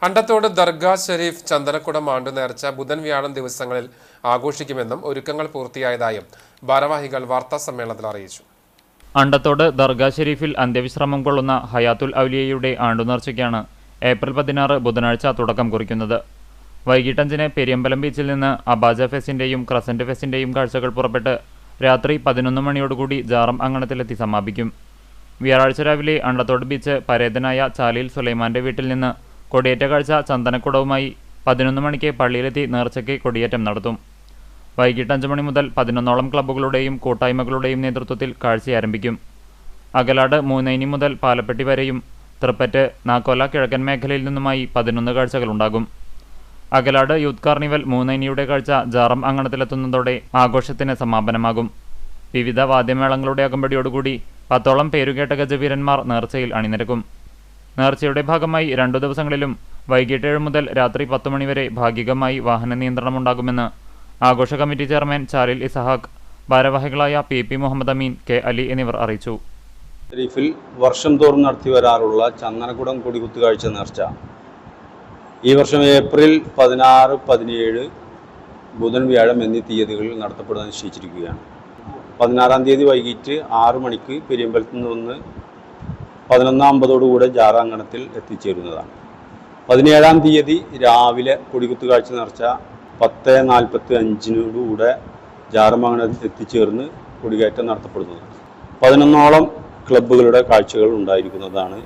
അണ്ടത്തോട് ദർഗാ ഷെരീഫ് ചന്ദനക്കുടം ആണ്ടു നേർച്ച ബുധൻ വ്യാഴം ദിവസങ്ങളിൽ ആഘോഷിക്കുമെന്നും ഒരുക്കങ്ങൾ പൂർത്തിയായതായും ഭാരവാഹികൾ വാർത്താസമ്മേളനത്തിൽ അറിയിച്ചു. അണ്ടത്തോട് ദർഗാ ഷെരീഫിൽ അന്ത്യവിശ്രമം കൊള്ളുന്ന ഹയാത്തുൽ ഔലിയയുടെ ആണ്ടുനേർച്ചയ്ക്കാണ് ഏപ്രിൽ 16 ബുധനാഴ്ച തുടക്കം കുറിക്കുന്നത്. വൈകിട്ട് 5-ന് പെരിയമ്പലം ബീച്ചിൽ നിന്ന് അബാജ ഫെസ്റ്റിന്റെയും ക്രസന്റ് ഫെസ്റ്റിന്റെയും കാഴ്ചകൾ പുറപ്പെട്ട് രാത്രി 11 മണിയോടുകൂടി ജാറം അങ്കണത്തിലെത്തി സമാപിക്കും. വ്യാഴാഴ്ച രാവിലെ അണ്ടത്തോട് ബീച്ച് പരേതനായ ചാലിൽ സുലൈമാന്റെ വീട്ടിൽ നിന്ന് കൊടിയേറ്റ കാഴ്ച ചന്ദനക്കുടവുമായി 11 മണിക്ക് പള്ളിയിലെത്തി നേർച്ചയ്ക്ക് കൊടിയേറ്റം നടത്തും. വൈകിട്ട് 5 മണി മുതൽ 11ഓളം ക്ലബ്ബുകളുടെയും കൂട്ടായ്മകളുടെയും നേതൃത്വത്തിൽ കാഴ്ച ആരംഭിക്കും. അകലാട് മൂന്നൈനി മുതൽ പാലപ്പെട്ടി വരെയും തൃപ്പറ്റ് നാക്കോല കിഴക്കൻ മേഖലയിൽ നിന്നുമായി 11 കാഴ്ചകളുണ്ടാകും. അകലാട് യൂത്ത് കാർണിവൽ മൂന്നൈനിയുടെ കാഴ്ച ജാറം അങ്കണത്തിലെത്തുന്നതോടെ ആഘോഷത്തിന് സമാപനമാകും. വിവിധ വാദ്യമേളങ്ങളുടെ അകമ്പടിയോടുകൂടി 10ഓളം പേരുകേട്ട ഗജവീരന്മാർ നേർച്ചയിൽ അണിനിരക്കും. നേർച്ചയുടെ ഭാഗമായി 2 ദിവസങ്ങളിലും വൈകിട്ട് 7 മുതൽ രാത്രി 10 മണിവരെ ഭാഗികമായി വാഹന നിയന്ത്രണമുണ്ടാകുമെന്ന് ആഘോഷ കമ്മിറ്റി ചെയർമാൻ ചാലിൽ ഇസഹാഖ്, ഭാരവാഹികളായ PP മുഹമ്മദ് അമീൻ, K അലി എന്നിവർ അറിയിച്ചു. ഷെരീഫിൽ വർഷം തോറും നടത്തി വരാറുള്ള ചന്ദനക്കുടം കൊടികുത്തുകാഴ്ച നേർച്ച ഈ വർഷം ഏപ്രിൽ 16, 17 ബുധൻ വ്യാഴം എന്നീ തീയതികളിൽ നടത്തപ്പെടാൻ നിശ്ചയിച്ചിരിക്കുകയാണ്. 16-ാം തീയതി വൈകിട്ട് 6 മണിക്ക് പെരിയമ്പലത്ത് നിന്ന് 11:50 ജാറാങ്കണത്തിൽ എത്തിച്ചേരുന്നതാണ്. 17-ാം തീയതി രാവിലെ കൊടികുത്തുകാഴ്ച നേർച്ച 10:45 ജാറമംഗലത്തിൽ എത്തിച്ചേർന്ന് കൊടികയറ്റം നടത്തപ്പെടുന്നത്. 11ഓളം ക്ലബ്ബുകളുടെ കാഴ്ചകൾ ഉണ്ടായിരിക്കുന്നതാണ്.